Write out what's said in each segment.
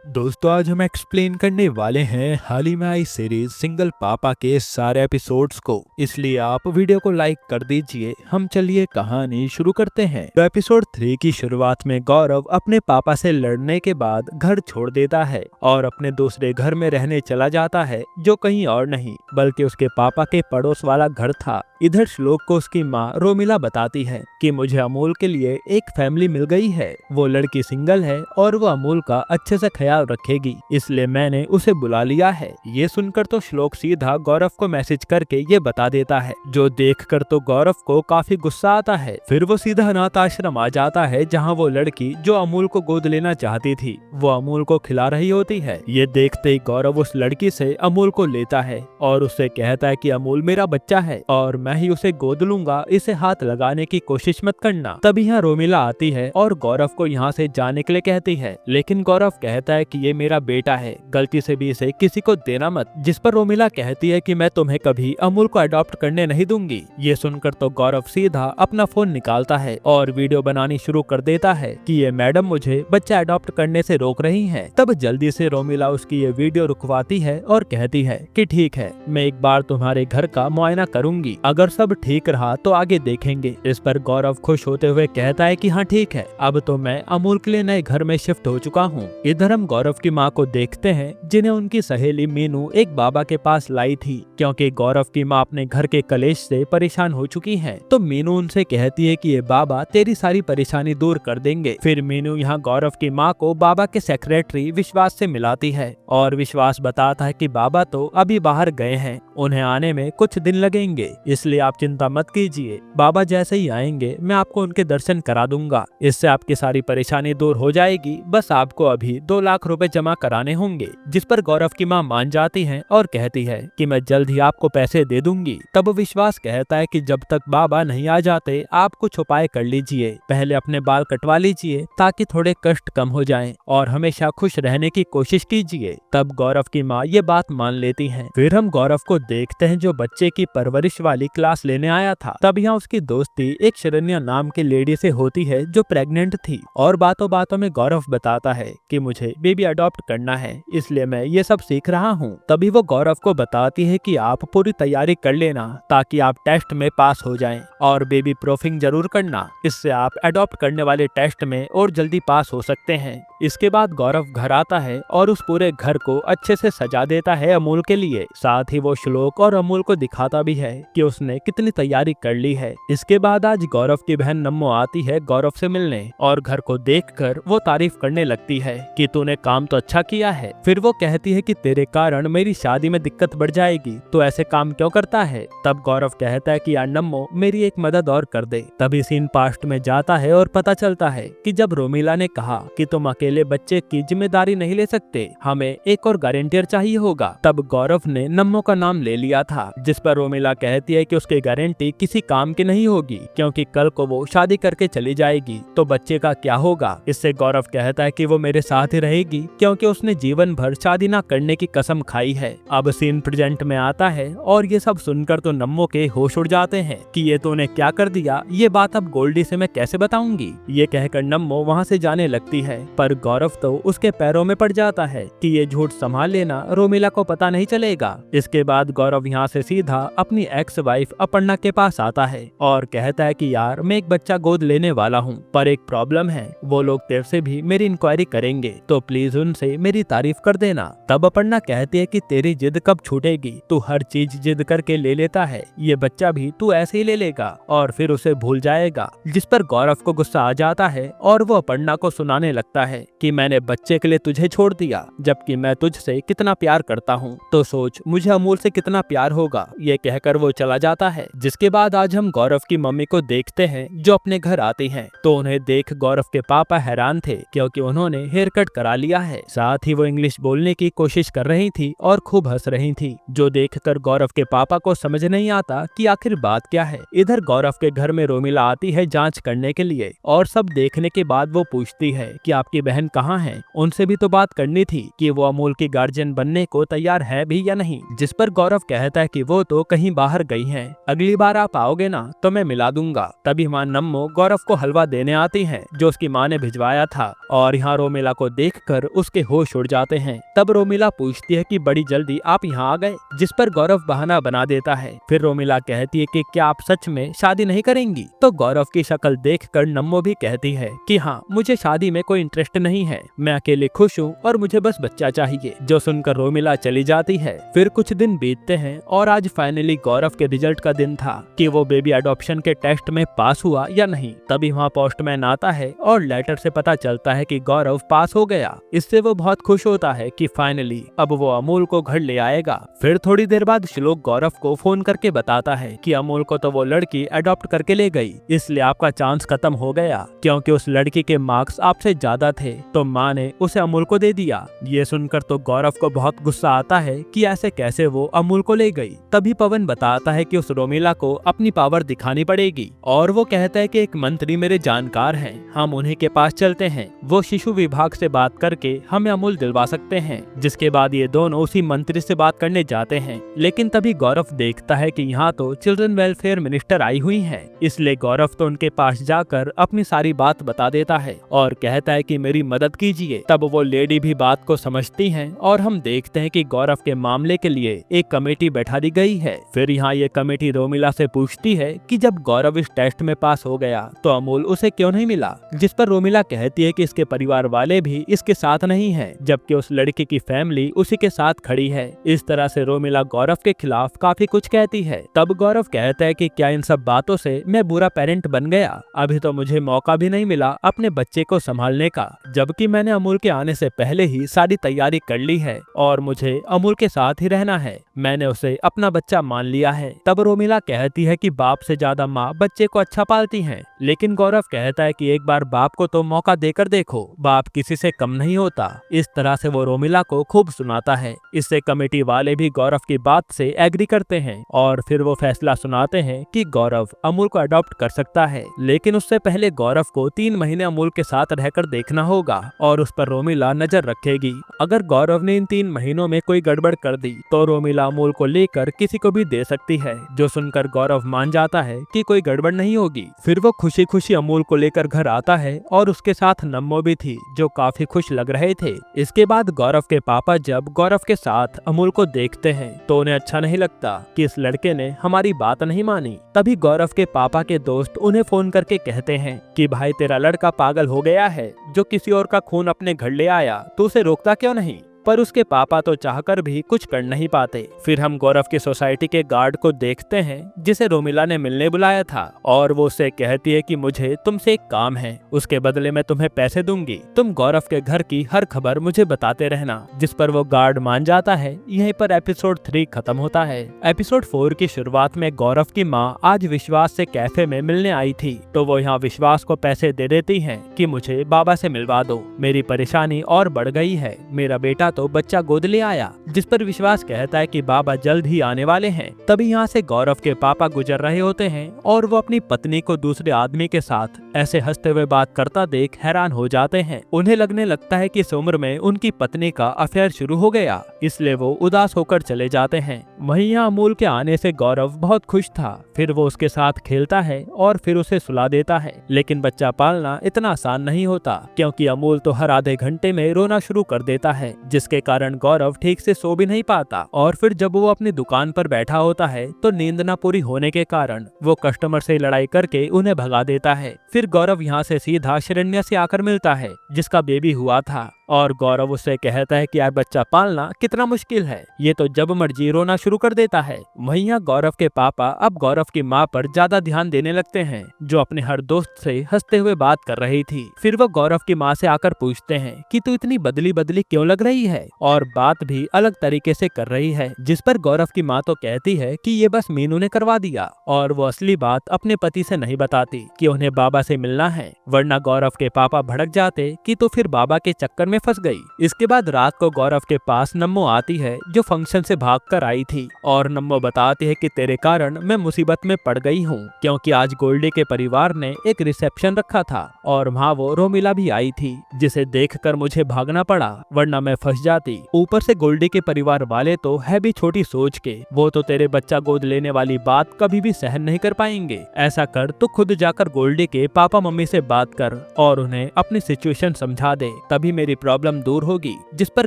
दोस्तों आज हम एक्सप्लेन करने वाले हैं हाल ही में आई सीरीज सिंगल पापा के सारे एपिसोड्स को, इसलिए आप वीडियो को लाइक कर दीजिए। हम चलिए कहानी शुरू करते हैं। तो एपिसोड 3 की शुरुआत में गौरव अपने पापा से लड़ने के बाद घर छोड़ देता है और अपने दूसरे घर में रहने चला जाता है, जो कहीं और नहीं बल्कि उसके पापा के पड़ोस वाला घर था। इधर श्लोक को उसकी माँ रोमिला बताती है कि मुझे अमूल के लिए एक फैमिली मिल गई है। वो लड़की सिंगल है और वो अमूल का अच्छे से ख्याल रखेगी, इसलिए मैंने उसे बुला लिया है। ये सुनकर तो श्लोक सीधा गौरव को मैसेज करके ये बता देता है, जो देखकर तो गौरव को काफी गुस्सा आता है। फिर वो सीधा अनाथ आश्रम आ जाता है, जहाँ वो लड़की जो अमूल को गोद लेना चाहती थी वो अमूल को खिला रही होती है। ये देखते ही गौरव उस लड़की से अमूल को लेता है और उससे कहता है कि अमूल मेरा बच्चा है और मैं ही उसे गोद लूंगा, इसे हाथ लगाने की कोशिश मत करना। तभी यहाँ रोमिला आती है और गौरव को यहाँ से जाने के लिए कहती है, लेकिन गौरव कहता है कि ये मेरा बेटा है, गलती से भी इसे किसी को देना मत। जिस पर रोमिला कहती है कि मैं तुम्हें कभी अमूल को अडॉप्ट करने नहीं दूंगी। ये सुनकर तो गौरव सीधा अपना फोन निकालता है और वीडियो बनानी शुरू कर देता है कि ये मैडम मुझे बच्चा अडॉप्ट करने से रोक रही है। तब जल्दी से रोमिला उसकी ये वीडियो रुकवाती है और कहती है कि ठीक है, मैं एक बार तुम्हारे घर का मुआयना करूंगी, अगर सब ठीक रहा तो आगे देखेंगे। इस पर गौरव खुश होते हुए कहता है कि हाँ ठीक है, अब तो मैं अमूल के लिए नए घर में शिफ्ट हो चुका हूँ। इधर हम गौरव की माँ को देखते हैं, जिन्हें उनकी सहेली मीनू एक बाबा के पास लाई थी, क्योंकि गौरव की माँ अपने घर के कलेश से परेशान हो चुकी है। तो मीनू उनसे कहती है कि ये बाबा तेरी सारी परेशानी दूर कर देंगे। फिर मीनू यहाँ गौरव की माँ को बाबा के सेक्रेटरी विश्वास से मिलाती है और विश्वास बताता है कि बाबा तो अभी बाहर गए हैं, उन्हें आने में कुछ दिन लगेंगे, इसलिए आप चिंता मत कीजिए, बाबा जैसे ही आएंगे मैं आपको उनके दर्शन करा दूंगा, इससे आपकी सारी परेशानी दूर हो जाएगी, बस आपको अभी 2 लाख रुपए जमा कराने होंगे। जिस पर गौरव की माँ मान जाती है और कहती है कि मैं जल्द ही आपको पैसे दे दूंगी। तब विश्वास कहता है कि जब तक बाबा नहीं आ जाते आप कुछ उपाय कर लीजिए, पहले अपने बाल कटवा लीजिए ताकि थोड़े कष्ट कम हो जाएं और हमेशा खुश रहने की कोशिश कीजिए। तब गौरव की माँ ये बात मान लेती है। फिर हम गौरव को देखते हैं, जो बच्चे की परवरिश वाली क्लास लेने आया था। तब यहाँ उसकी दोस्ती एक शरण्या नाम की लेडी से होती है, जो प्रेग्नेंट थी और बातों बातों में गौरव बताता है कि मुझे बेबी अडॉप्ट करना है, इसलिए मैं ये सब सीख रहा हूँ। तभी वो गौरव को बताती है कि आप पूरी तैयारी कर लेना ताकि आप टेस्ट में पास हो जाएं और बेबी प्रूफिंग जरूर करना, इससे आप अडॉप्ट करने वाले टेस्ट में और जल्दी पास हो सकते हैं। इसके बाद गौरव घर आता है और उस पूरे घर को अच्छे से सजा देता है अमूल के लिए। साथ ही वो श्लोक और अमूल को दिखाता भी है कि उसने कितनी तैयारी कर ली है। इसके बाद आज गौरव की बहन नम्मो आती है गौरव से मिलने और घर को देखकर वो तारीफ करने लगती है कि तूने काम तो अच्छा किया है। फिर वो कहती है कि तेरे कारण मेरी शादी में दिक्कत बढ़ जाएगी, तो ऐसे काम क्यों करता है। तब गौरव कहता है कि यार नम्मो मेरी एक मदद और कर दे। तभी सीन पास्ट में जाता है और पता चलता है कि जब रोमिला ने कहा कि तुम अकेले बच्चे की जिम्मेदारी नहीं ले सकते, हमें एक और गारंटियर चाहिए होगा, तब गौरव ने नम्मो का नाम ले लिया था। जिस पर रोमिला कहती है कि उसकी गारंटी किसी काम की नहीं होगी, क्योंकि कल को वो शादी करके चली जाएगी तो बच्चे का क्या होगा। इससे गौरव कहता है कि वो मेरे साथ ही रहेगी, क्योंकि उसने जीवन भर शादी न करने की कसम खाई है। अब सीन प्रेजेंट में आता है और ये सब सुनकर तो नम्मो के होश उड़ जाते हैं कि ये तूने क्या कर दिया, ये बात अब गोल्डी से मैं कैसे बताऊंगी। ये कहकर नम्मो वहाँ से जाने लगती है, पर गौरव तो उसके पैरों में पड़ जाता है कि ये झूठ संभाल लेना, रोमिला को पता नहीं चलेगा। इसके बाद गौरव यहाँ से सीधा अपनी एक्स वाइफ अपर्णा के पास आता है और कहता है कि यार मैं एक बच्चा गोद लेने वाला हूँ, पर एक प्रॉब्लम है, वो लोग तेरे से भी मेरी इंक्वायरी करेंगे, तो प्लीज उनसे मेरी तारीफ कर देना। तब अपर्णा कहती है कि तेरी जिद कब छूटेगी, तू हर चीज जिद करके ले लेता है, ये बच्चा भी तू ऐसे ही ले लेगा और फिर उसे भूल जाएगा। जिस पर गौरव को गुस्सा आ जाता है और वो अपर्णा को सुनाने लगता है कि मैंने बच्चे के लिए तुझे छोड़ दिया, जबकि मैं तुझसे कितना प्यार करता हूँ, तो सोच मुझे अमूल से कितना प्यार होगा। ये कहकर वो चला जाता है। जिसके बाद आज हम गौरव की मम्मी को देखते हैं, जो अपने घर आती हैं। तो उन्हें देख गौरव के पापा हैरान थे, क्योंकि उन्होंने हेयर कट करा लिया है, साथ ही वो इंग्लिश बोलने की कोशिश कर रही थी और खूब हंस रही थी, जो देखकर गौरव के पापा को समझ नहीं आता कि आखिर बात क्या है। इधर गौरव के घर में रोमिला आती है जांच करने के लिए और सब देखने के बाद वो पूछती है कि आपकी बहन बहन कहाँ हैं? उनसे भी तो बात करनी थी कि वो अमूल की गार्जियन बनने को तैयार है भी या नहीं। जिस पर गौरव कहता है कि वो तो कहीं बाहर गई हैं, अगली बार आप आओगे ना तो मैं मिला दूंगा। तभी मां नम्मो गौरव को हलवा देने आती है जो उसकी माँ ने भिजवाया था, और यहाँ रोमिला को देखकर उसके होश उड़ जाते हैं। तब रोमिला पूछती है कि बड़ी जल्दी आप यहाँ आ गए, जिस पर गौरव बहाना बना देता है। फिर रोमिला कहती है कि क्या आप सच में शादी नहीं करेंगी? तो गौरव की शक्ल देखकर नम्मो भी कहती है कि हाँ, मुझे शादी में कोई इंटरेस्ट नहीं है, मैं अकेले खुश हूँ और मुझे बस बच्चा चाहिए। जो सुनकर रोमिला चली जाती है। फिर कुछ दिन बीतते हैं और आज फाइनली गौरव के रिजल्ट का दिन था कि वो बेबी अडॉप्शन के टेस्ट में पास हुआ या नहीं। तभी वहाँ पोस्टमैन आता है और लेटर से पता चलता है कि गौरव पास हो गया। इससे वो बहुत खुश होता है कि फाइनली अब वो अमूल को घर ले आएगा। फिर थोड़ी देर बाद श्लोक गौरव को फोन करके बताता है कि अमूल को तो वो लड़की अडॉप्ट करके ले गई, इसलिए आपका चांस खत्म हो गया, क्योंकि उस लड़की के मार्क्स आपसे ज्यादा थे तो माँ ने उसे अमूल को दे दिया। ये सुनकर तो गौरव को बहुत गुस्सा आता है कि ऐसे कैसे वो अमूल को ले गई। तभी पवन बताता है कि उस रोमिला को अपनी पावर दिखानी पड़ेगी, और वो कहता है कि एक मंत्री मेरे जानकार हैं, हम उन्हीं के पास चलते हैं, वो शिशु विभाग से बात करके हमें अमूल दिलवा सकते हैं। जिसके बाद ये दोनों उसी मंत्री से बात करने जाते हैं। लेकिन तभी गौरव देखता है कि यहाँ तो चिल्ड्रन वेलफेयर मिनिस्टर आई हुई है, इसलिए गौरव तो उनके पास जाकर अपनी सारी बात बता देता है और कहता है कि मेरी मदद कीजिए। तब वो लेडी भी बात को समझती हैं और हम देखते हैं कि गौरव के मामले के लिए एक कमेटी बैठा दी गई है। फिर यहाँ ये कमेटी रोमिला से पूछती है कि जब गौरव इस टेस्ट में पास हो गया तो अमूल उसे क्यों नहीं मिला। जिस पर रोमिला कहती है कि इसके परिवार वाले भी इसके साथ नहीं है, जबकि उस लड़की की फैमिली उसी के साथ खड़ी है। इस तरह से रोमिला गौरव के खिलाफ काफी कुछ कहती है। तब गौरव कहता है कि क्या इन सब बातों से मैं बुरा पेरेंट बन गया? अभी तो मुझे मौका भी नहीं मिला अपने बच्चे को संभालने का, जबकि मैंने अमूल के आने से पहले ही सारी तैयारी कर ली है और मुझे अमूल के साथ ही रहना है, मैंने उसे अपना बच्चा मान लिया है। तब रोमिला कहती है कि बाप से ज्यादा माँ बच्चे को अच्छा पालती है, लेकिन गौरव कहता है कि एक बार बाप को तो मौका देकर देखो, बाप किसी से कम नहीं होता। इस तरह से वो रोमिला को खूब सुनाता है। इससे कमेटी वाले भी गौरव की बात से एग्री करते हैं और फिर वो फैसला सुनाते हैं कि गौरव अमूल को अडॉप्ट कर सकता है, लेकिन उससे पहले गौरव को 3 महीने अमूल के साथ रहकर देखना होगा और उस पर रोमिला नजर रखेगी। अगर गौरव ने इन 3 महीनों में कोई गड़बड़ कर दी तो रोमिला अमूल को लेकर किसी को भी दे सकती है। जो सुनकर गौरव मान जाता है कि कोई गड़बड़ नहीं होगी। फिर वो खुशी खुशी अमूल को लेकर घर आता है और उसके साथ नम्मो भी थी, जो काफी खुश लग रहे थे। इसके बाद गौरव के पापा जब गौरव के साथ अमूल को देखते हैं तो उन्हें अच्छा नहीं लगता कि इस लड़के ने हमारी बात नहीं मानी। तभी गौरव के पापा के दोस्त उन्हें फोन करके कहते हैं कि भाई तेरा लड़का पागल हो गया है, जो किसी और का खून अपने घर ले आया तो उसे रोकता क्यों नहीं? पर उसके पापा तो चाहकर भी कुछ कर नहीं पाते। फिर हम गौरव की सोसाइटी के गार्ड को देखते हैं जिसे रोमिला ने मिलने बुलाया था, और वो उसे कहती है कि मुझे तुमसे एक काम है, उसके बदले में तुम्हें पैसे दूंगी, तुम गौरव के घर की हर खबर मुझे बताते रहना। जिस पर वो गार्ड मान जाता है। यहीं पर एपिसोड 3 खत्म होता है। एपिसोड 4 की शुरुआत में गौरव की माँ आज विश्वास से कैफे में मिलने आई थी, तो वो यहाँ विश्वास को पैसे दे देती है कि मुझे बाबा से मिलवा दो, मेरी परेशानी और बढ़ गई है, मेरा बेटा तो बच्चा गोद ले आया। जिस पर विश्वास कहता है कि बाबा जल्द ही आने वाले हैं। तभी यहाँ से गौरव के पापा गुजर रहे होते हैं और वो अपनी पत्नी को दूसरे आदमी के साथ ऐसे हंसते हुए बात करता देख हैरान हो जाते हैं। उन्हें लगने लगता है कि इस उम्र में उनकी पत्नी का अफेयर शुरू हो गया, इसलिए वो उदास होकर चले जाते हैं। वहीं यहाँ अमूल के आने से गौरव बहुत खुश था। फिर वो उसके साथ खेलता है और फिर उसे सुला देता है। लेकिन बच्चा पालना इतना आसान नहीं होता, क्योंकि अमूल तो हर आधे घंटे में रोना शुरू कर देता है, जिसके कारण गौरव ठीक से सो भी नहीं पाता। और फिर जब वो अपनी दुकान पर बैठा होता है तो नींद न पूरी होने के कारण वो कस्टमर से लड़ाई करके उन्हें भगा देता है। फिर गौरव यहाँ से सीधा शरण्या से आकर मिलता है, जिसका बेबी हुआ था, और गौरव उससे कहता है कि यार बच्चा पालना कितना मुश्किल है, ये तो जब मर्जी रोना शुरू कर देता है। वहीं यहाँ गौरव के पापा अब गौरव की माँ पर ज्यादा ध्यान देने लगते हैं, जो अपने हर दोस्त से हंसते हुए बात कर रही थी। फिर वो गौरव की माँ से आकर पूछते हैं कि तू इतनी बदली बदली क्यों लग रही है और बात भी अलग तरीके से कर रही है। जिस पर गौरव की माँ तो कहती है कि ये बस मीनू ने करवा दिया, और वो असली बात अपने पति से नहीं बताती कि उन्हें बाबा से मिलना है, वरना गौरव के पापा भड़क जाते कि तो फिर बाबा के चक्कर में फंस गई। इसके बाद रात को गौरव के पास नम्मो आती है जो फंक्शन से भागकर आई थी और नम्मो बताती है कि तेरे कारण मैं मुसीबत में पड़ गई हूँ, क्योंकि आज गोल्डी के परिवार ने एक रिसेप्शन रखा था और वहाँ वो रोमिला भी आई थी, जिसे देखकर मुझे भागना पड़ा, वरना मैं फंस जाती। ऊपर से गोल्डी के परिवार वाले तो है भी छोटी सोच के, वो तो तेरे बच्चा गोद लेने वाली बात कभी भी सहन नहीं कर पाएंगे। ऐसा कर तो खुद जाकर गोल्डी के पापा मम्मी से बात कर और उन्हें अपनी सिचुएशन समझा दे, तभी मेरी प्रॉब्लम दूर होगी। जिस पर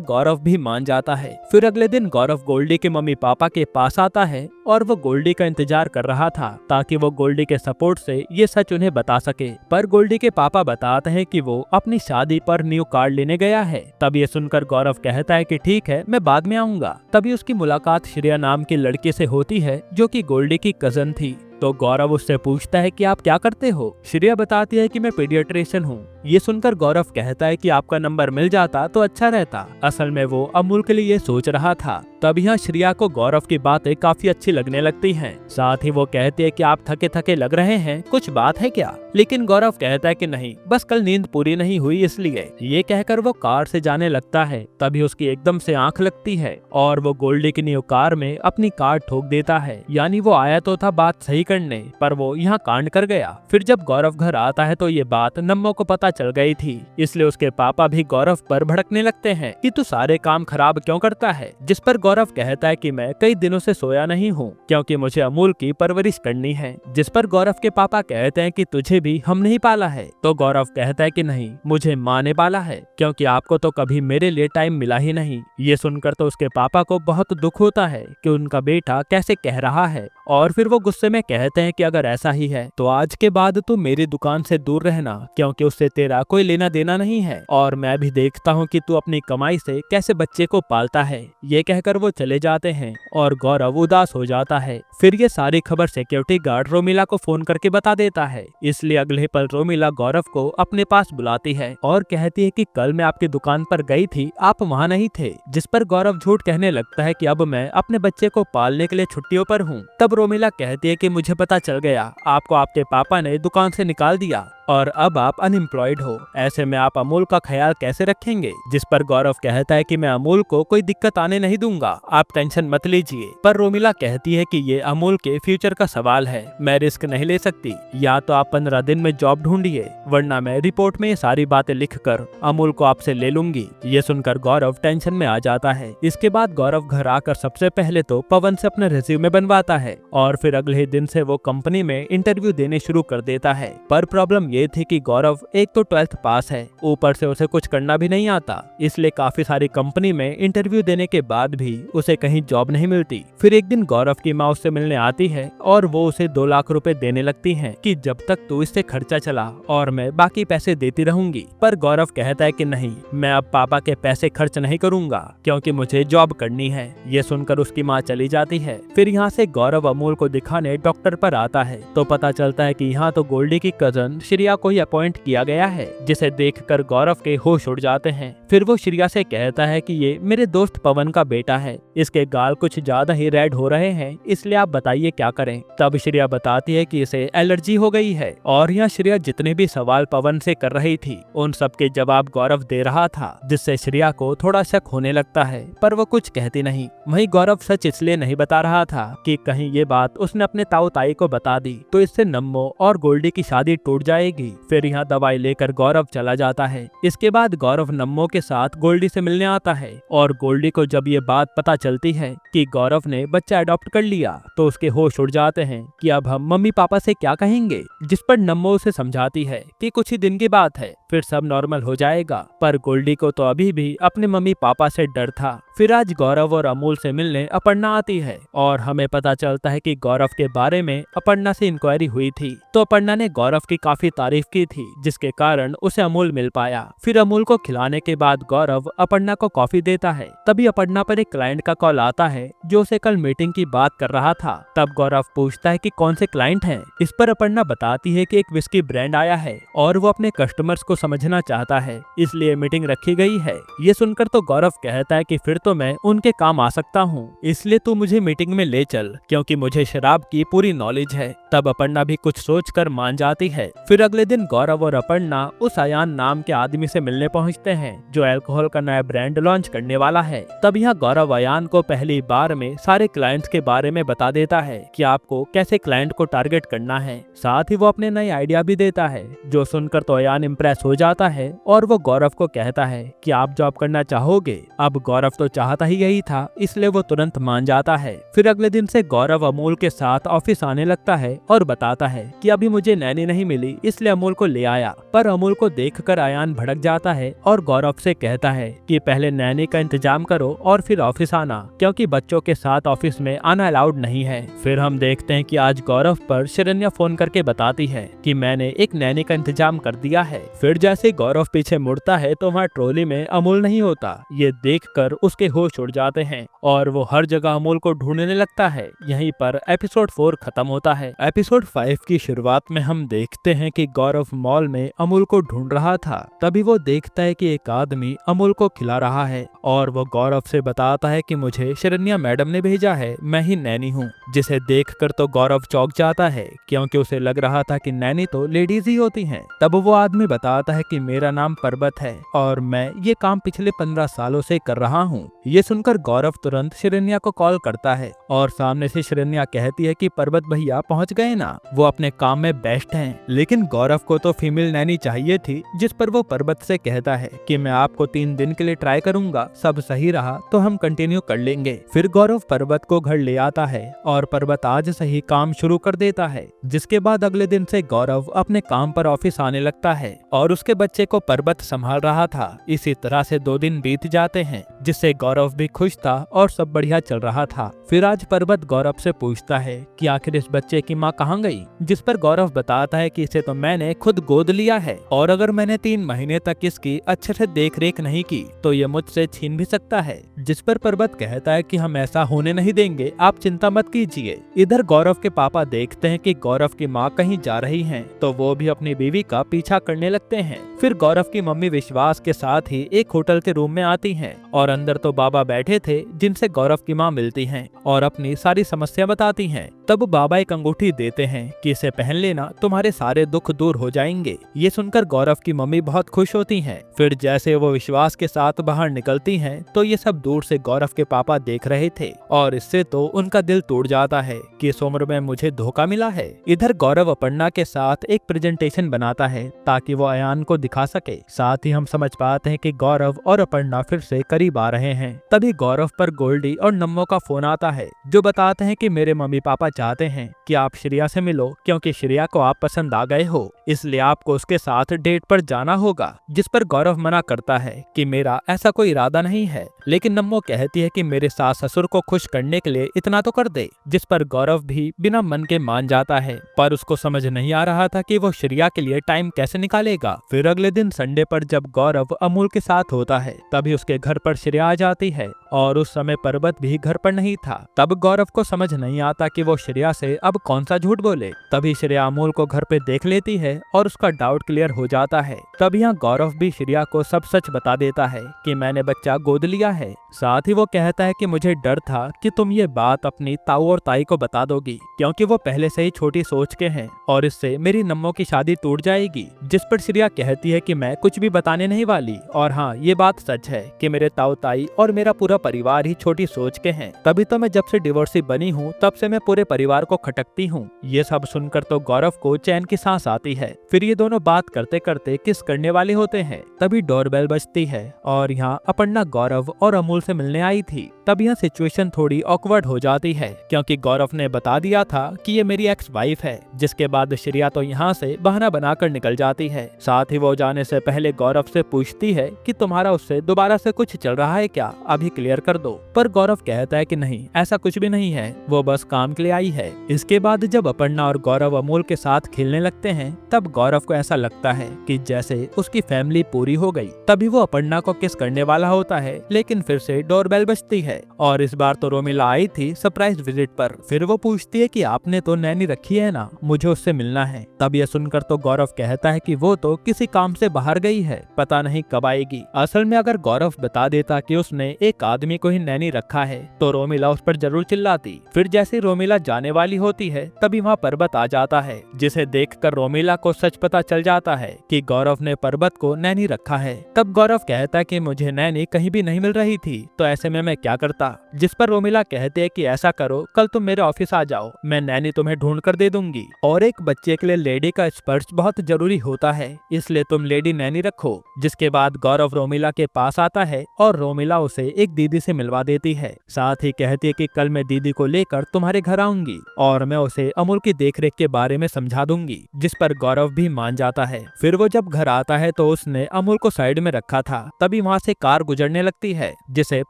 गौरव भी मान जाता है। फिर अगले दिन गौरव गोल्डी के मम्मी पापा के पास आता है और वो गोल्डी का इंतजार कर रहा था ताकि वो गोल्डी के सपोर्ट से ये सच उन्हें बता सके। पर गोल्डी के पापा बताते हैं कि वो अपनी शादी पर न्यू कार्ड लेने गया है। तब ये सुनकर गौरव कहता है कि ठीक है, मैं बाद में आऊंगा। तभी उसकी मुलाकात श्रेया नाम की लड़की से होती है जो कि गोल्डी की कजन थी। तो गौरव उससे पूछता है कि आप क्या करते हो। श्रेया बताती है कि मैं पीडियाट्रिशियन हूँ। ये सुनकर गौरव कहता है कि आपका नंबर मिल जाता तो अच्छा रहता। असल में वो अमूल के लिए ये सोच रहा था। तब यहाँ श्रेया को गौरव की बातें काफी अच्छी लगने लगती हैं। साथ ही वो कहती है कि आप थके थके लग रहे हैं, कुछ बात है क्या। लेकिन गौरव कहता है कि नहीं, बस कल नींद पूरी नहीं हुई इसलिए। ये कहकर वो कार से जाने लगता है। तभी उसकी एकदम से आंख लगती है और वो गोल्डी की न्यू कार में अपनी कार ठोक देता है। यानी वो आया तो था बात सही करने, पर वो यहाँ कांड कर गया। फिर जब गौरव घर आता है तो ये बात नम्मो को पता चल गई थी, इसलिए उसके पापा भी गौरव पर भड़कने लगते हैं कि तू सारे काम खराब क्यों करता है। जिस पर गौरव कहता है कि मैं कई दिनों से सोया नहीं हूँ क्योंकि मुझे अमूल की परवरिश करनी है। जिस पर गौरव के पापा कहते हैं कि तुझे भी हमने ही पाला है। तो गौरव कहता है कि नहीं, मुझे माँ ने पाला है, क्योंकि आपको तो कभी मेरे लिए टाइम मिला ही नहीं। ये सुनकर तो उसके पापा को बहुत दुख होता है कि उनका बेटा कैसे कह रहा है और फिर वो गुस्से में कहते हैं कि अगर ऐसा ही है तो आज के बाद तू मेरी दुकान से दूर रहना, क्योंकि उससे तेरा कोई लेना देना नहीं है और मैं भी देखता हूँ कि तू अपनी कमाई से कैसे बच्चे को पालता है। ये कहकर वो चले जाते हैं और गौरव उदास हो जाता है। फिर ये सारी खबर सिक्योरिटी गार्ड रोमिला को फोन करके बता देता है, इसलिए अगले पल रोमिला गौरव को अपने पास बुलाती है और कहती है कि कल मैं आपकी दुकान पर गई थी, आप वहाँ नहीं थे। जिस पर गौरव झूठ कहने लगता है कि अब मैं अपने बच्चे को पालने के लिए छुट्टियों पर हूँ। तब रोमिला कहती है कि मुझे पता चल गया, आपको आपके पापा ने दुकान से निकाल दिया और अब आप अनएम्प्लॉयड हो। ऐसे में आप अमूल का ख्याल कैसे रखेंगे। जिस पर गौरव कहता है कि मैं अमूल को कोई दिक्कत आने नहीं दूंगा, आप टेंशन मत लीजिए। पर रोमिला कहती है कि ये अमूल के फ्यूचर का सवाल है, मैं रिस्क नहीं ले सकती। या तो आप 15 दिन में जॉब ढूंढिए, वरना मैं रिपोर्ट में ये सारी बातें लिखकर अमूल को आपसे ले लूंगी। ये सुनकर गौरव टेंशन में आ जाता है। इसके बाद गौरव घर आकर सबसे पहले तो पवन से अपना रिज्यूमे बनवाता है और फिर अगले दिन से वो कंपनी में इंटरव्यू देने शुरू कर देता है। पर प्रॉब्लम ये थी कि गौरव एक तो 12th पास है, ऊपर से उसे कुछ करना भी नहीं आता, इसलिए काफी सारी कंपनी में इंटरव्यू देने के बाद भी उसे कहीं जॉब नहीं मिलती। फिर एक दिन गौरव की माँ उससे मिलने आती है और वो उसे 2 लाख रुपए देने लगती है कि जब तक तू इससे खर्चा चला और मैं बाकी पैसे देती रहूंगी। पर गौरव कहता है कि नहीं, मैं अब पापा के पैसे खर्च नहीं करूंगा क्योंकि मुझे जॉब करनी है। ये सुनकर उसकी माँ चली जाती है। फिर यहाँ से गौरव अमूल को दिखाने डॉक्टर पर आता है तो पता चलता है कि यहाँ तो गोल्डी की कजन श्रेया को ही अपॉइंट किया गया है, जिसे देखकर गौरव के होश उड़ जाते हैं। फिर वो श्रेया से कहता है कि ये मेरे दोस्त पवन का बेटा है, इसके गाल कुछ ज्यादा ही रेड हो रहे हैं, इसलिए आप बताइए क्या करें। तब श्रेया बताती है कि इसे एलर्जी हो गई है और यहाँ श्रेया जितने भी सवाल पवन से कर रही थी उन सब के जवाब गौरव दे रहा था, जिससे श्रेया को थोड़ा शक होने लगता है, पर वो कुछ कहती नहीं। वहीं गौरव सच इसलिए नहीं बता रहा था कि कहीं ये बात उसने अपने ताऊ ताई को बता दी तो इससे नम्मो और गोल्डी की शादी टूट जाएगी। फिर यहाँ दवाई लेकर गौरव चला जाता है। इसके बाद गौरव नम्मो के साथ गोल्डी से मिलने आता है और गोल्डी को जब ये बात पता चलती है कि गौरव ने बच्चा अडॉप्ट कर लिया तो उसके होश उड़ जाते हैं कि अब हम मम्मी पापा से क्या कहेंगे। जिस पर नम्मो उसे समझाती है कि कुछ ही दिन की बात है, फिर सब नॉर्मल हो जाएगा। पर गोल्डी को तो अभी भी अपने मम्मी पापा से डर था। फिर आज गौरव और अमूल से मिलने अपर्णा आती है और हमें पता चलता है कि गौरव के बारे में अपर्णा से इंक्वायरी हुई थी तो अपर्णा ने गौरव की काफी तारीफ की थी, जिसके कारण उसे अमूल मिल पाया। फिर अमूल को खिलाने के बाद गौरव अपर्णा को कॉफी देता है। तभी अपर्णा पर एक क्लाइंट का कॉल आता है जो उसे कल मीटिंग की बात कर रहा था। तब गौरव पूछता है कि कौन से क्लाइंट हैं। इस पर अपर्णा बताती है कि एक विस्की ब्रांड आया है और वो अपने कस्टमर्स को समझना चाहता है, इसलिए मीटिंग रखी गई है। ये सुनकर तो गौरव कहता है कि फिर तो मैं उनके काम आ सकता हूँ, इसलिए तू मुझे मीटिंग में ले चल, क्योंकि मुझे शराब की पूरी नॉलेज है। तब अपर्णा भी कुछ सोचकर मान जाती है। फिर अगले दिन गौरव और अपर्णा उस अयान नाम के आदमी से मिलने पहुंचते हैं, जो अल्कोहल का नया ब्रांड लॉन्च करने वाला है। तब यहाँ गौरव अयान को पहली बार में सारे क्लाइंट्स के बारे में बता देता है कि आपको कैसे क्लाइंट को टारगेट करना है। साथ ही वो अपने नए आइडिया भी देता है, जो सुनकर तो अयान इम्प्रेस हो जाता है और वो गौरव को कहता है कि आप जॉब करना चाहोगे। अब गौरव तो चाहता ही यही था, इसलिए वो तुरंत मान जाता है। फिर अगले दिन से गौरव अमूल के साथ ऑफिस आने लगता है और बताता है कि अभी मुझे नैनी नहीं मिली, इसलिए अमूल को ले आया। पर अमूल को देखकर अयान भड़क जाता है और गौरव से कहता है कि पहले नैनी का इंतजाम करो और फिर ऑफिस आना, क्योंकि बच्चों के साथ ऑफिस में आना अलाउड नहीं है। फिर हम देखते हैं कि आज गौरव पर शरण्या फोन करके बताती है कि मैंने एक नैनी का इंतजाम कर दिया है। फिर जैसे गौरव पीछे मुड़ता है तो वहाँ ट्रॉली में अमूल नहीं होता। ये देखकर उसके होश उड़ जाते हैं और वो हर जगह अमूल को ढूंढने लगता है। यहीं पर एपिसोड 4 खत्म होता है। एपिसोड 5 की शुरुआत में हम देखते हैं कि गौरव मॉल में अमूल को ढूंढ रहा था। तभी वो देखता है कि एक आदमी अमूल को खिला रहा है और वो गौरव से बताता है कि मुझे शरण्या मैडम ने भेजा है, मैं ही नैनी हूँ। जिसे देखकर तो गौरव चौंक जाता है, क्योंकि उसे लग रहा था कि नैनी तो लेडीज ही होती हैं। तब वो आदमी बताता है कि मेरा नाम पर्वत है और मैं ये काम पिछले 15 सालों से कर रहा हूँ। ये सुनकर गौरव तुरंत शरण्या को कॉल करता है और सामने से शरण्या कहती है कि पर्वत भैया पहुँच गए ना, वो अपने काम में बेस्ट हैं। लेकिन गौरव को तो फीमेल नैनी चाहिए थी, जिस पर वो पर्वत से कहता है कि मैं आपको 3 दिन के लिए ट्राई करूंगा, सब सही रहा तो हम कंटिन्यू कर लेंगे। फिर गौरव पर्वत को घर ले आता है और पर्वत आज से ही काम शुरू कर देता है। जिसके बाद अगले दिन से गौरव अपने काम पर ऑफिस आने लगता है और उसके बच्चे को पर्वत संभाल रहा था। इसी तरह से 2 दिन बीत जाते हैं, जिससे गौरव भी खुश था और सब बढ़िया चल रहा था। फिर आज पर्वत गौरव से पूछता है कि आखिर इस बच्चे की माँ कहाँ गई, जिस पर गौरव बताता है कि इसे तो मैंने खुद गोद लिया है और अगर मैंने 3 महीने तक इसकी अच्छे से देख रेख नहीं की तो ये मुझसे छीन भी सकता है। जिस पर पर्वत कहता है कि हम ऐसा होने नहीं देंगे, आप चिंता मत कीजिए। इधर गौरव के पापा देखते हैं कि गौरव की माँ कहीं जा रही हैं, तो वो भी अपनी बीवी का पीछा करने लगते हैं। फिर गौरव की मम्मी विश्वास के साथ ही एक होटल के रूम में आती हैं और अंदर तो बाबा बैठे थे, जिनसे गौरव की माँ मिलती हैं और अपनी सारी समस्या बताती हैं। तब बाबा एक अंगूठी देते हैं कि इसे पहन लेना, तुम्हारे सारे दुख दूर हो जाएंगे। ये सुनकर गौरव की मम्मी बहुत खुश होती हैं। फिर जैसे वो विश्वास के साथ बाहर निकलती हैं, तो ये सब दूर से गौरव के पापा देख रहे थे और इससे तो उनका दिल टूट जाता है कि इस उम्र में मुझे धोखा मिला है। इधर गौरव अपर्णा के साथ एक प्रेजेंटेशन बनाता है ताकि वो अयान को दिखा सके। साथ ही हम समझ पाते हैं कि गौरव और अपर्णा फिर से करीब आ रहे हैं। तभी गौरव पर गोल्डी और नम्मो का फोन आता है, जो बताते हैं कि मेरे मम्मी पापा चाहते हैं कि आप श्रेया से मिलो, क्योंकि श्रेया को आप पसंद आ गए हो, इसलिए आपको उसके साथ डेट पर जाना होगा। जिस पर गौरव मना करता है कि मेरा ऐसा कोई इरादा नहीं है। लेकिन नम्मो कहती है कि मेरे सास ससुर को खुश करने के लिए इतना तो कर दे। जिस पर गौरव भी बिना मन के मान जाता है, पर उसको समझ नहीं आ रहा था कि वो श्रेया के लिए टाइम कैसे निकालेगा। फिर अगले दिन संडे पर जब गौरव अमूल के साथ होता है, तभी उसके घर पर श्रेया आ जाती है और उस समय पर्वत भी घर पर नहीं था। तब गौरव को समझ नहीं आता कि वो श्रेया से अब कौन सा झूठ बोले। तभी श्रेया अमूल को घर पे देख लेती है और उसका डाउट क्लियर हो जाता है। तब यहाँ गौरव भी श्रेया को सब सच बता देता है कि मैंने बच्चा गोद लिया है। साथ ही वो कहता है कि मुझे डर था कि तुम ये बात अपनी ताऊ और ताई को बता दोगी, क्योंकि वो पहले से ही छोटी सोच के हैं और इससे मेरी नम्मो की शादी टूट जाएगी। जिस पर श्रेया कहती है कि मैं कुछ भी बताने नहीं वाली, और हाँ ये बात सच है कि मेरे ताऊ ताई और मेरा पूरा परिवार ही छोटी सोच के हैं। तभी तो मैं जब से डिवोर्सी बनी हूँ तब से मैं पूरे परिवार को खटकती हूँ। ये सब सुनकर तो गौरव को चैन की सांस आती है। फिर ये दोनों बात करते करते किस करने वाले होते हैं। तभी डोरबेल बजती है और यहाँ अपर्णा गौरव और अमूल से मिलने आई थी। तब यह सिचुएशन थोड़ी ऑकवर्ड हो जाती है, क्योंकि गौरव ने बता दिया था कि ये मेरी एक्स वाइफ है। जिसके बाद श्रेया तो यहाँ से बहाना बनाकर निकल जाती है। साथ ही वो जाने से पहले गौरव से पूछती है कि तुम्हारा उससे दोबारा से कुछ चल रहा रहा है क्या, अभी क्लियर कर दो। पर गौरव कहता है कि नहीं, ऐसा कुछ भी नहीं है, वो बस काम के लिए आई है। इसके बाद जब अपर्णा और गौरव अमूल के साथ खेलने लगते हैं तब गौरव को ऐसा लगता है कि जैसे उसकी फैमिली पूरी हो गई। तभी वो अपर्णा को किस करने वाला होता है, लेकिन फिर से डोरबेल बजती है और इस बार तो रोमिला आई थी सरप्राइज विजिट पर। फिर वो पूछती है कि आपने तो नैनी रखी है ना, मुझे उससे मिलना है। तब ये सुनकर तो गौरव कहता है कि वो तो किसी काम से बाहर गई है, पता नहीं कब आएगी। असल में अगर गौरव बता देता कि उसने एक आदमी को ही नैनी रखा है तो रोमिला उस पर जरूर चिल्लाती। फिर जैसे रोमिला जाने वाली होती है तभी वहाँ पर्वत आ जाता है, जिसे देखकर रोमिला को सच पता चल जाता है कि गौरव ने पर्वत को नैनी रखा है। तब गौरव कहता है कि मुझे नैनी कहीं भी नहीं मिल रही थी, तो ऐसे में मैं क्या करता। जिस पर रोमिला कहते है कि ऐसा करो, कल तुम मेरे ऑफिस आ जाओ, मैं नैनी तुम्हें ढूंढ कर दे दूंगी। और एक बच्चे के लिए लेडी का स्पर्श बहुत जरूरी होता है, इसलिए तुम लेडी नैनी रखो। जिसके बाद गौरव रोमिला के पास आता है और रोमिला उसे एक दीदी से मिलवा देती है। साथ ही कहती है कि कल मैं दीदी को लेकर तुम्हारे घर आऊंगी और मैं उसे अमूल की देखरेख के बारे में समझा दूंगी। जिस पर गौरव भी मान जाता है। फिर वो जब घर आता है तो उसने अमूल को साइड में रखा था, तभी वहाँ से कार गुजरने लगती है, जिसे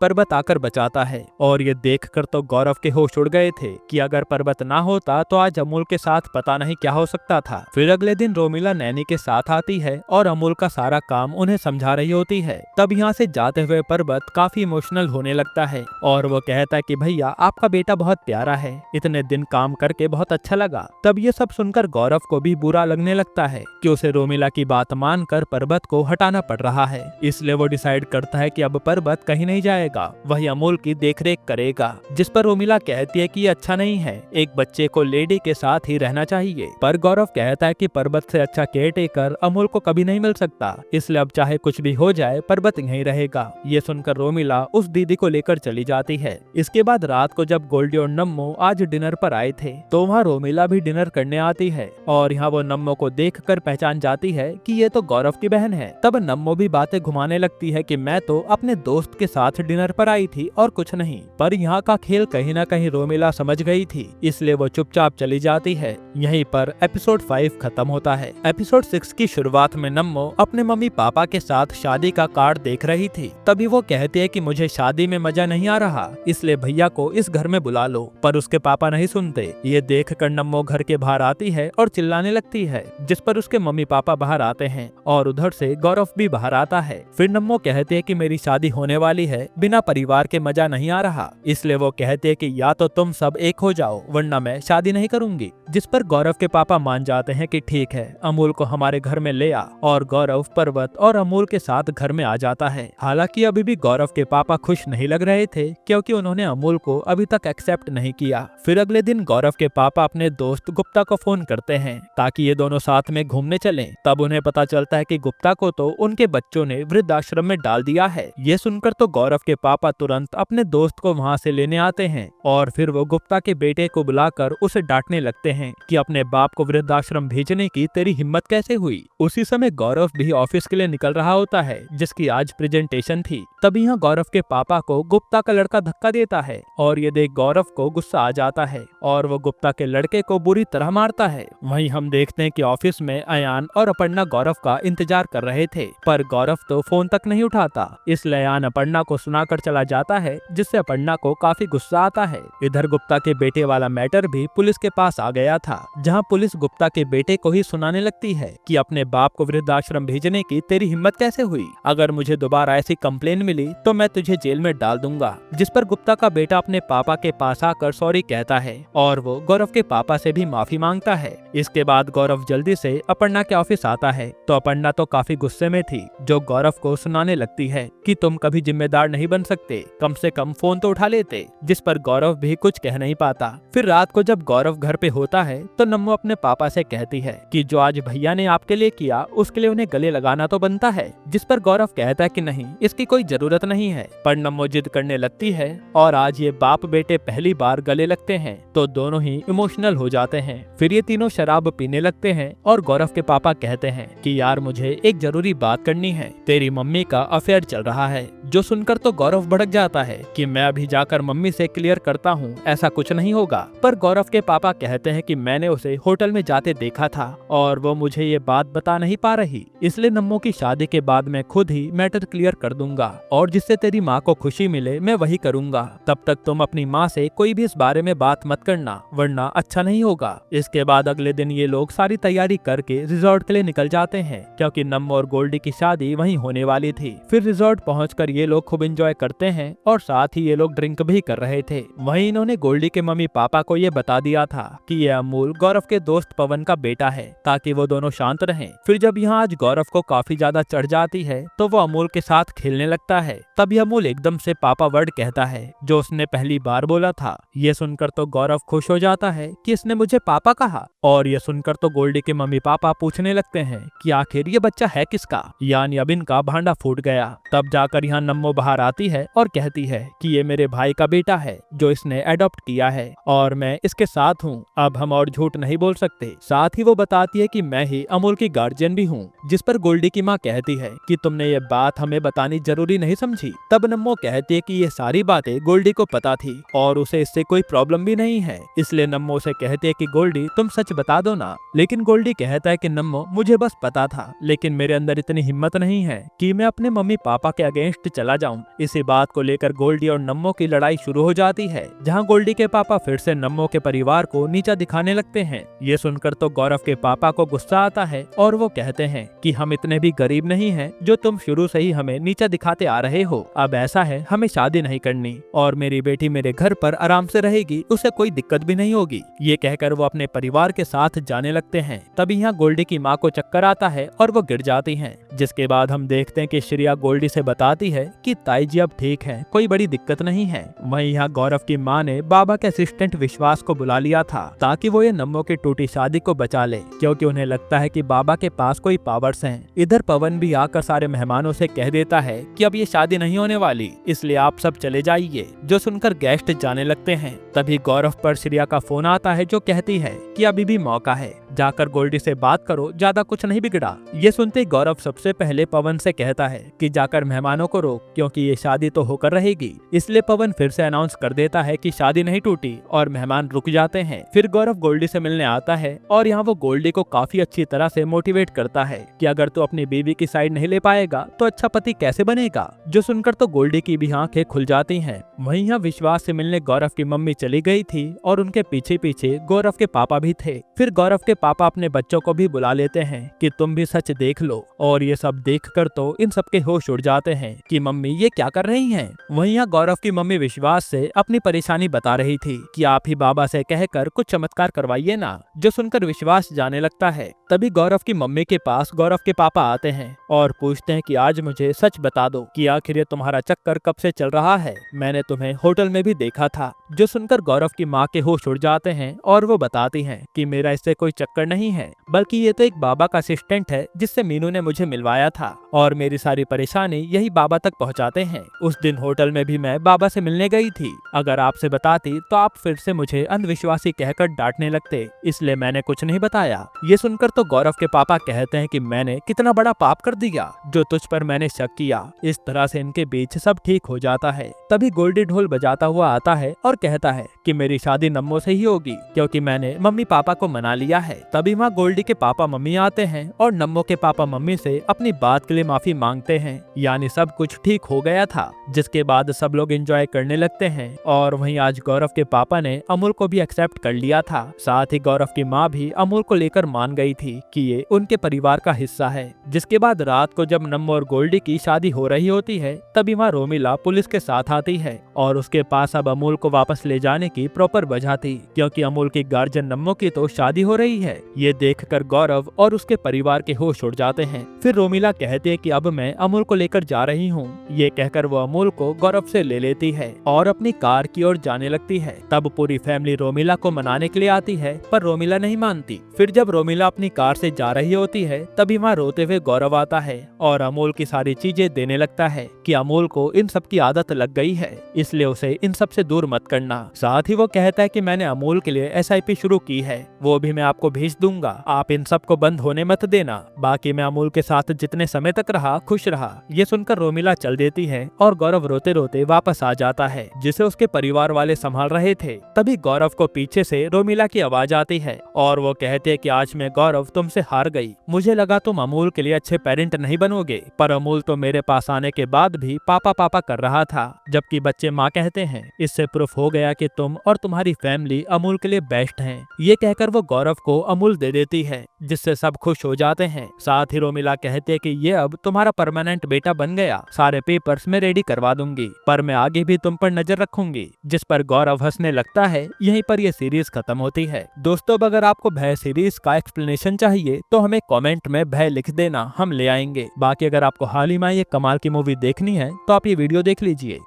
पर्वत आकर बचाता है। और ये देखकर तो गौरव के होश उड़ गए थे कि अगर पर्वत ना होता तो आज अमूल के साथ पता नहीं क्या हो सकता था। फिर अगले दिन रोमिला नैनी के साथ आती है और अमूल का सारा काम उन्हें समझा रही होती है। तब यहाँ से जाते हुए पर्वत काफी इमोशनल होने लगता है और वो कहता है कि भैया आपका बेटा बहुत प्यारा है, इतने दिन काम करके बहुत अच्छा लगा। तब ये सब सुनकर गौरव को भी बुरा लगने लगता है कि उसे रोमिला की बात मानकर पर्वत को हटाना पड़ रहा है। इसलिए वो डिसाइड करता है कि अब पर्वत कहीं नहीं जाएगा, वही अमूल की देखरेख करेगा। जिस पर रोमिला कहती है कि ये अच्छा नहीं है, एक बच्चे को लेडी के साथ ही रहना चाहिए। पर गौरव कहता है कि पर्वत से अच्छा केयरटेकर अमूल को कभी नहीं मिल सकता, इसलिए अब चाहे कुछ भी हो जाए पर्वत यहीं रहेगा। ये सुनकर रोमिला उस दीदी को लेकर चली जाती है। इसके बाद रात को जब गोल्डी और नम्मो आज डिनर पर आए थे तो वहाँ रोमिला भी डिनर करने आती है और यहाँ वो नम्मो को देखकर पहचान जाती है कि ये तो गौरव की बहन है। तब नम्मो भी बातें घुमाने लगती है कि मैं तो अपने दोस्त के साथ डिनर पर आई थी और कुछ नहीं। पर यहाँ का खेल कहीं ना कहीं रोमिला समझ गई थी, इसलिए वो चुपचाप चली जाती है। यहीं पर एपिसोड 5 खत्म होता है। एपिसोड 6 की शुरुआत में नम्मो अपने मम्मी पापा के साथ शादी का कार्ड देख रही थी। तभी वो कहती है कि मुझे शादी में मजा नहीं आ रहा, इसलिए भैया को इस घर में बुला लो। पर उसके पापा नहीं सुनते। ये देखकर नम्मो घर के बाहर आती है और चिल्लाने लगती है, जिस पर उसके मम्मी पापा बाहर आते हैं और उधर से गौरव भी बाहर आता है। फिर नम्मो कहते है कि मेरी शादी होने वाली है, बिना परिवार के मजा नहीं आ रहा, इसलिए वो कहते है कि या तो तुम सब एक हो जाओ वरना मैं शादी नहीं करूंगी। जिस पर गौरव के पापा मान जाते हैं कि ठीक है, अमूल को हमारे घर में ले आ। और गौरव पर्वत और अमूल के साथ घर में आ जाता है। हालांकि अभी भी गौरव के पापा खुश नहीं लग रहे थे, क्योंकि उन्होंने अमूल को अभी तक एक्सेप्ट नहीं किया। फिर अगले दिन गौरव के पापा अपने दोस्त गुप्ता को फोन करते हैं ताकि ये दोनों साथ में घूमने चलें। तब उन्हें पता चलता है कि गुप्ता को तो उनके बच्चों ने वृद्धाश्रम में डाल दिया है। ये सुनकर तो गौरव के पापा तुरंत अपने दोस्त को वहाँ से लेने आते हैं और फिर वो गुप्ता के बेटे को बुलाकर उसे डांटने लगते हैं कि अपने बाप को वृद्धाश्रम भेजने की तेरी हिम्मत कैसे हुई। उसी समय गौरव भी ऑफिस के लिए निकल रहा होता है, जिसकी आज प्रेजेंटेशन थी। तभी यहाँ गौरव के पापा को गुप्ता का लड़का धक्का देता है और ये देख गौरव को गुस्सा आ जाता है और वो गुप्ता के लड़के को बुरी तरह मारता है। वहीं हम देखते हैं कि ऑफिस में अयान और अपर्णा गौरव का इंतजार कर रहे थे, पर गौरव तो फोन तक नहीं उठाता। इसलिए अयान अपर्णा को सुनाकर चला जाता है, जिससे अपर्णा को काफी गुस्सा आता है। इधर गुप्ता के बेटे वाला मैटर भी पुलिस के पास आ गया था, जहाँ पुलिस गुप्ता के बेटे को ही सुनाने लगती है कि अपने बाप को वृद्धाश्रम भेजने की तेरी हिम्मत कैसे हुई, अगर मुझे दोबारा ऐसी कंप्लेन मिली तो मैं तुझे जेल में डाल दूंगा। जिस पर गुप्ता का बेटा अपने पापा के पास आकर सॉरी कहता है और वो गौरव के पापा से भी माफी मांगता है। इसके बाद गौरव जल्दी से अपर्णा के ऑफिस आता है तो अपर्णा तो काफी गुस्से में थी, जो गौरव को सुनाने लगती है कि तुम कभी जिम्मेदार नहीं बन सकते, कम से कम फोन तो उठा लेते। जिस पर गौरव भी कुछ कह नहीं पाता। फिर रात को जब गौरव घर पे होता है तो नम्मो अपने पापा से कहती है कि जो आज भैया ने आपके लिए किया उसके लिए उन्हें गले लगाना तो बनता है। जिस पर गौरव कहता है कि नहीं, इसकी कोई जरूरत नहीं है। पर नम्मो जिद करने लगती है और आज ये बाप बेटे पहली बार गले लगते हैं तो दोनों ही इमोशनल हो जाते हैं। फिर ये तीनों शराब पीने लगते हैं और गौरव के पापा कहते हैं कि यार मुझे एक जरूरी बात करनी है, तेरी मम्मी का अफेयर चल रहा है। जो सुनकर तो गौरव भड़क जाता है कि मैं अभी जाकर मम्मी से क्लियर करता हूँ, ऐसा कुछ नहीं होगा। पर गौरव के पापा कहते हैं कि मैंने उसे होटल में जाते देखा था और वो मुझे ये बात बता नहीं पा रही, इसलिए नम्मो की शादी के बाद मैं खुद ही मैटर क्लियर कर दूंगा और जिससे तेरी माँ को खुशी मिले मैं वही करूँगा। तब तक तुम अपनी माँ से कोई भी इस बारे में बात मत करना, वरना अच्छा नहीं होगा। इसके बाद अगले दिन ये लोग सारी तैयारी करके रिजॉर्ट के लिए निकल जाते हैं, क्योंकि नम्मो और गोल्डी की शादी वहीं होने वाली थी। फिर रिजॉर्ट पहुंचकर ये लोग खूब एंजॉय करते हैं और साथ ही ये लोग ड्रिंक भी कर रहे थे। वहीं इन्होंने गोल्डी के मम्मी पापा को ये बता दिया था कि ये अमूल गौरव के दोस्त पवन का बेटा है, ताकि वो दोनों शांत रहें। फिर जब यहाँ आज गौरव को काफी ज्यादा चढ़ जाती है तो वो अमूल के साथ खेलने लगता है। तभी अमूल एकदम से पापा वर्ड कहता है, जो उसने पहली बार बोला था। ये सुनकर तो गौरव खुश हो जाता है कि इसने मुझे पापा कहा, और ये सुनकर तो गोल्डी के मम्मी पापा पूछने लगते हैं कि आखिर ये बच्चा है किसका, यानी अब इनका भांडा फूट गया। तब जाकर यहाँ नम्मो बाहर आती है और कहती है कि ये मेरे भाई का बेटा है जो इसने अडॉप्ट किया है और मैं इसके साथ हूँ, अब हम और झूठ नहीं बोल सकते। साथ ही वो बताती है कि मैं ही अमूल की गार्जियन भी हूँ, जिस पर गोल्डी की माँ कहती है कि तुमने ये बात हमें बतानी जरूरी नहीं समझी। तब नम्मो कहती है कि ये सारी बातें गोल्डी को पता थी और उसे इससे कोई प्रॉब्लम भी नहीं है, इसलिए नम्मो से कहती है कि गोल्डी तुम सच बता दो ना। लेकिन गोल्डी कहता है कि नम्मो मुझे बस पता था, लेकिन मेरे अंदर इतनी हिम्मत नहीं है कि मैं अपने मम्मी पापा के अगेंस्ट चला जाऊं। इसी बात को लेकर गोल्डी और नम्मो की लड़ाई शुरू हो जाती है, जहां गोल्डी के पापा फिर से नम्मो के परिवार को नीचा दिखाने लगते हैं। ये सुनकर तो गौरव के पापा को गुस्सा आता है और वो कहते हैं कि हम इतने भी गरीब नहीं हैं जो तुम शुरू से ही हमें नीचा दिखाते आ रहे हो। अब ऐसा है, हमें शादी नहीं करनी और मेरी बेटी मेरे घर पर आराम से रहेगी, उसे कोई दिक्कत भी नहीं होगी। ये कहकर वो अपने परिवार के साथ जाने लगते हैं। तभी यहाँ गोल्डी की माँ को चक्कर आता है और वो गिर जाती हैं, जिसके बाद हम देखते हैं कि श्रेया गोल्डी से बताती है कि ताई जी अब ठीक है, कोई बड़ी दिक्कत नहीं है। वहीं यहाँ गौरव की माँ ने बाबा के असिस्टेंट विश्वास को बुला लिया था ताकि वो ये नम्मो की टूटी शादी को बचा ले, क्योंकि उन्हें लगता है कि बाबा के पास कोई पावर्स हैं। इधर पवन भी आकर सारे मेहमानों से कह देता है कि अब ये शादी नहीं होने वाली, इसलिए आप सब चले जाइए। जो सुनकर गेस्ट जाने लगते हैं। तभी गौरव पर श्रेया का फोन आता है, जो कहती है कि अभी भी मौका है, जाकर गोल्डी से बात करो, ज्यादा कुछ नहीं बिगड़ा। ये सुनते ही गौरव सबसे पहले पवन से कहता है कि जाकर मेहमानों को रोक, क्योंकि ये शादी तो होकर रहेगी। इसलिए पवन फिर से अनाउंस कर देता है कि शादी नहीं टूटी और मेहमान रुक जाते हैं। फिर गौरव गोल्डी से मिलने आता है और यहाँ वो गोल्डी को काफी अच्छी तरह से मोटिवेट करता है कि अगर तू अपनी बीवी की साइड नहीं ले पाएगा तो अच्छा पति कैसे बनेगा। जो सुनकर तो गोल्डी की भी आंखें खुल जाती हैं। वहीं यहाँ विश्वास से मिलने गौरव की मम्मी चली गई थी और उनके पीछे पीछे गौरव के पापा भी थे। फिर गौरव के पापा अपने बच्चों को भी बुला लेते हैं कि तुम भी सच देख लो, और ये सब देखकर तो इन सबके होश उड़ जाते हैं कि मम्मी ये क्या कर रही हैं। वहीं यहाँ गौरव की मम्मी विश्वास से अपनी परेशानी बता रही थी कि आप ही बाबा से कहकर कुछ चमत्कार करवाइए ना। जो सुनकर विश्वास जाने लगता है। तभी गौरव की मम्मी के पास गौरव के पापा आते हैं और पूछते हैं कि आज मुझे सच बता दो कि आखिर ये तुम्हारा चक्कर कब से चल रहा है, मैंने तुम्हें होटल में भी देखा था। जो सुनकर गौरव की माँ के होश उड़ जाते हैं और वो बताती हैं कि मेरा इससे कोई चक्कर नहीं है, बल्कि ये तो एक बाबा का असिस्टेंट है जिससे मीनू ने मुझे मिलवाया था और मेरी सारी परेशानी यही बाबा तक पहुंचाते हैं। उस दिन होटल में भी मैं बाबा से मिलने गई थी, अगर आपसे बताती तो आप फिर से मुझे अंधविश्वासी कहकर डांटने लगते, इसलिए मैंने कुछ नहीं बताया। ये सुनकर तो गौरव के पापा कहते हैं कि मैंने कितना बड़ा पाप कर दिया जो तुझ पर मैंने शक किया। इस तरह से इनके बीच सब ठीक हो जाता है। तभी गोल्डी ढोल बजाता हुआ आता है और कहता है कि मेरी शादी नम्मो से ही होगी, क्योंकि मैंने मम्मी पापा को मना लिया है। तभी वहाँ गोल्डी के पापा मम्मी आते हैं और नम्मो के पापा मम्मी से अपनी बात के लिए माफी मांगते हैं, यानी सब कुछ ठीक हो गया था। जिसके बाद सब लोग एंजॉय करने लगते हैं और वहीं आज गौरव के पापा ने अमूल को भी एक्सेप्ट कर लिया था। साथ ही गौरव की माँ भी अमूल को लेकर मान गई थी कि ये उनके परिवार का हिस्सा है। जिसके बाद रात को जब नम्मो और गोल्डी की शादी हो रही होती है, तभी वहाँ रोमिला पुलिस के साथ आती है और उसके पास अब अमूल को वापस ले जाने की प्रॉपर वजह थी, क्योंकि अमूल की गार्जियन नम्मो की तो शादी हो रही है। ये देखकर गौरव और उसके परिवार के होश उड़ जाते हैं। फिर रोमिला कहती है कि अब मैं अमूल को लेकर जा रही हूँ। ये कहकर वो अमूल को गौरव से ले लेती है और अपनी कार की ओर जाने लगती है। तब पूरी फैमिली रोमिला को मनाने के लिए आती है, पर रोमिला नहीं मानती। फिर जब रोमिला अपनी कार से जा रही होती है, तभी वहाँ रोते हुए गौरव आता है और अमूल की सारी चीजें देने लगता है कि अमूल को इन सब की आदत लग गई है, इसलिए उसे इन सब से दूर मत करना। साथ ही वो कहता है कि मैंने अमूल के लिए SIP शुरू की है, वो भी मैं आपको भेज दूंगा, आप इन सब को बंद होने मत देना। बाकी मैं अमूल के साथ जितने समय तक रहा खुश रहा। ये सुनकर रोमिला चल देती है और गौरव रोते रोते वापस आ जाता है, जिसे उसके परिवार वाले संभाल रहे थे। तभी गौरव को पीछे से रोमिला की आवाज आती है और वो कहते हैं कि आज मैं गौरव तुमसे हार गई। मुझे लगा तुम अमूल के लिए अच्छे पेरेंट नहीं बनोगे, पर अमूल तो मेरे पास आने के बाद भी पापा पापा कर रहा था, जबकि बच्चे माँ कहते हैं। इससे प्रूफ हो गया कि तुम और तुम्हारी फैमिली अमूल के लिए बेस्ट हैं। ये कहकर वो गौरव को अमूल दे देती है, जिससे सब खुश हो जाते हैं। साथ ही रोमिला कहते हैं कि ये अब तुम्हारा परमानेंट बेटा बन गया, सारे पेपर्स मैं रेडी करवा दूंगी, पर मैं आगे भी तुम पर नजर रखूंगी। जिस पर गौरव हंसने लगता है। यहीं पर ये सीरीज खत्म होती है। दोस्तों, अगर आपको भय सीरीज का एक्सप्लेनेशन चाहिए तो हमें कमेंट में भय लिख देना, हम ले आएंगे। बाकी अगर आपको हाल ही में ये कमाल की मूवी देखनी है तो आप ये वीडियो देख लीजिए।